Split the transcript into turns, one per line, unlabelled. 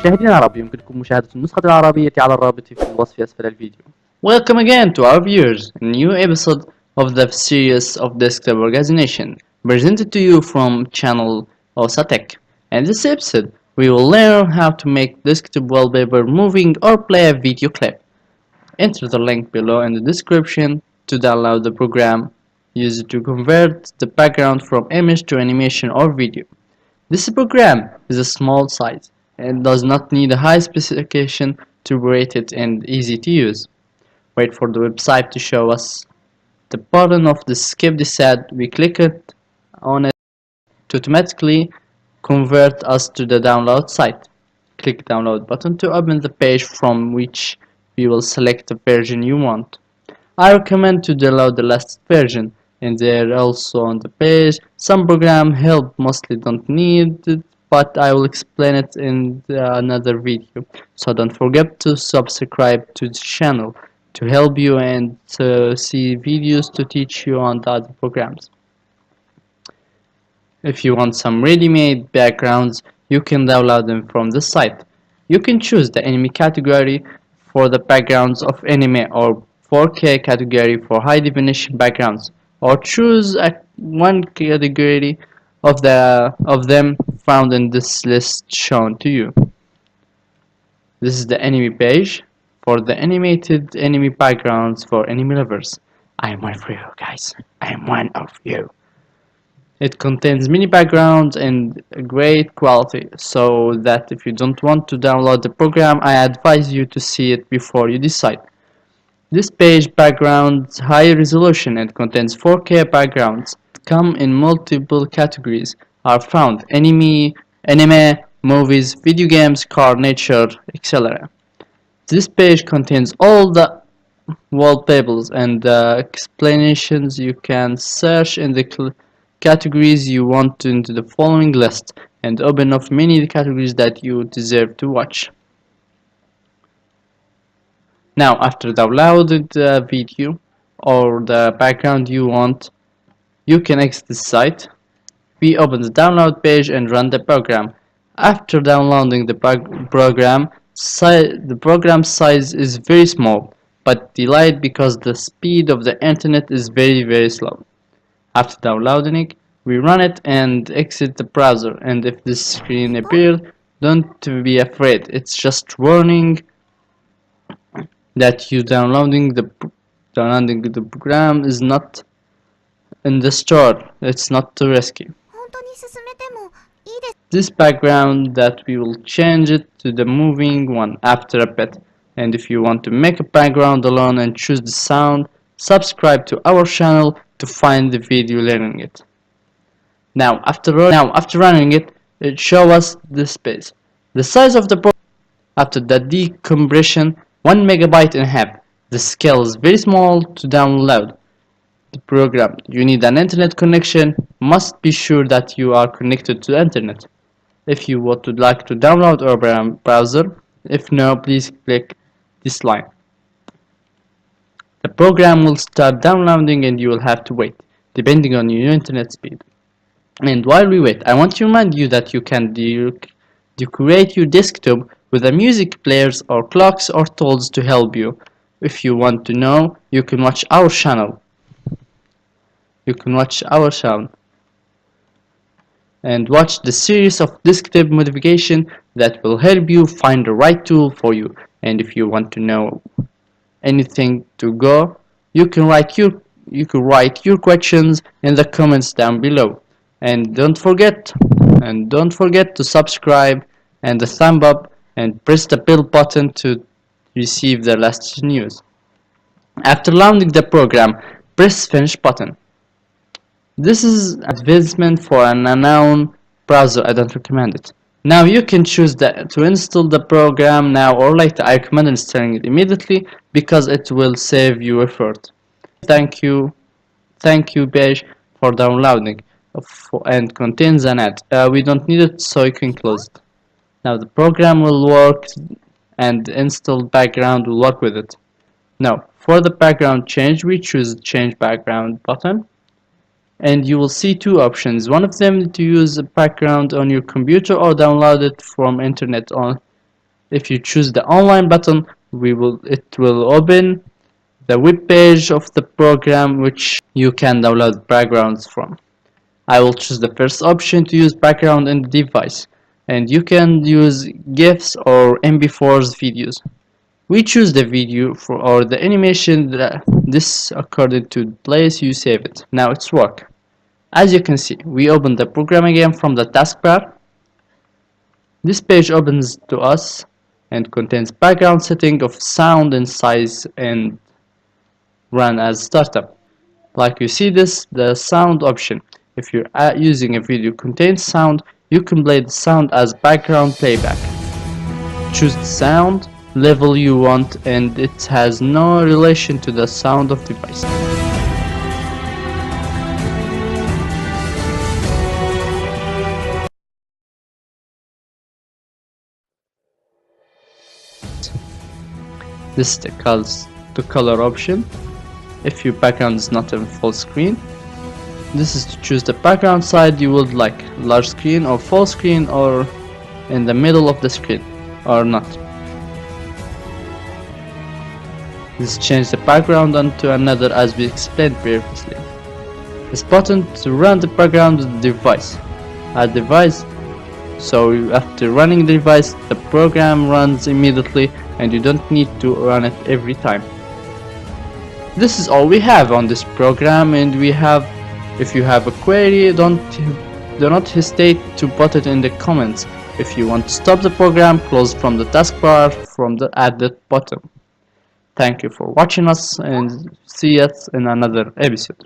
للمشاهدين العرب يمكنكم مشاهدة النسخة العربية على الرابط في الوصف أسفل الفيديو.
Welcome again to our viewers, a new episode of the series of desktop organization presented to you from channel Tech. In this episode, we will learn how to make desktop wallpaper moving or play a video clip. Enter the link below in the description to download the program used to convert the background from image to animation or video. This program is a small size and does not need a high specification to operate it and easy to use. Wait for the website to show us the button of the skip this ad. We click on it to automatically convert us to the download site. Click download button to open the page from which we will select the version you want. I recommend to download the latest version, and there also on the page some program help mostly don't need it, but I will explain it in another video. So don't forget to subscribe to the channel to help you and to see videos to teach you on the other programs. If you want some ready-made backgrounds, you can download them from the site. You can choose the anime category for the backgrounds of anime or 4K category for high definition backgrounds, or choose one category of them found in this list shown to you. This is the anime page for the animated anime backgrounds for anime lovers. I am one for you guys. I am one of you. It contains many backgrounds and great quality, so that if you don't want to download the program, I advise you to see it before you decide. This page backgrounds high resolution and contains 4K backgrounds. Come in multiple categories are found anime, movies, video games, car, nature, etc. This page contains all the wallpapers and explanations. You can search in the categories you want into the following list and open up many categories that you deserve to watch. Now, after downloading the video or the background you want, you can exit the site. We open the download page and run the program. After downloading the program, the program size is very small, but delayed because the speed of the internet is very slow. After downloading it, we run it and exit the browser, and if this screen appears, don't be afraid, it's just warning that you downloading the program is not in the store. It's not too risky. This background that we will change it to the moving one after a bit, and if you want to make a background alone and choose the sound, subscribe to our channel to find the video learning it. Now after running it, it shows us this space. The size of the program after the decompression 1 megabyte and a half. The scale is very small to download the program. You need an internet connection. Must be sure that you are connected to the internet. If you would like to download our browser, if no, please click this line. The program will start downloading and you will have to wait, depending on your internet speed. And while we wait, I want to remind you that you can decorate your desktop with a music players or clocks or tools to help you. If you want to know, you can watch our channel. And watch the series of desktop modification that will help you find the right tool for you. And if you want to know anything to go, you can write your questions in the comments down below. And don't forget to subscribe and the thumb up and press the bell button to receive the latest news. After launching the program, press finish button. This is advancement for an unknown browser. I don't recommend it. Now you can choose to install the program now or later. I recommend installing it immediately because it will save you effort. Thank you page for downloading and contains an ad. We don't need it, so you can close it. Now the program will work and installed background will work with it. Now for the background change, we choose change background button and you will see two options. One of them to use a background on your computer or download it from internet if you choose the online button, it will open the web page of the program which you can download backgrounds from. I will choose the first option to use background in the device, and you can use GIFs or MP4s videos. We choose the video or the animation this according to the place you save it. Now it's work. As you can see, we open the program again from the taskbar. This page opens to us and contains background setting of sound and size and run as startup. Like you see this, the sound option. If you're using a video contains sound, you can play the sound as background playback. Choose the sound level you want, and it has no relation to the sound of the device. This is the color option. If your background is not in full screen, this is to choose the background side you would like, large screen or full screen, or in the middle of the screen or not. This changes the background onto another as we explained previously. This button to run the background of the device. Add device. So after running the device, the program runs immediately and you don't need to run it every time. This is all we have on this program, and if you have a query, do not hesitate to put it in the comments. If you want to stop the program, close from the taskbar from the added button. Thank you for watching us, and see us in another episode.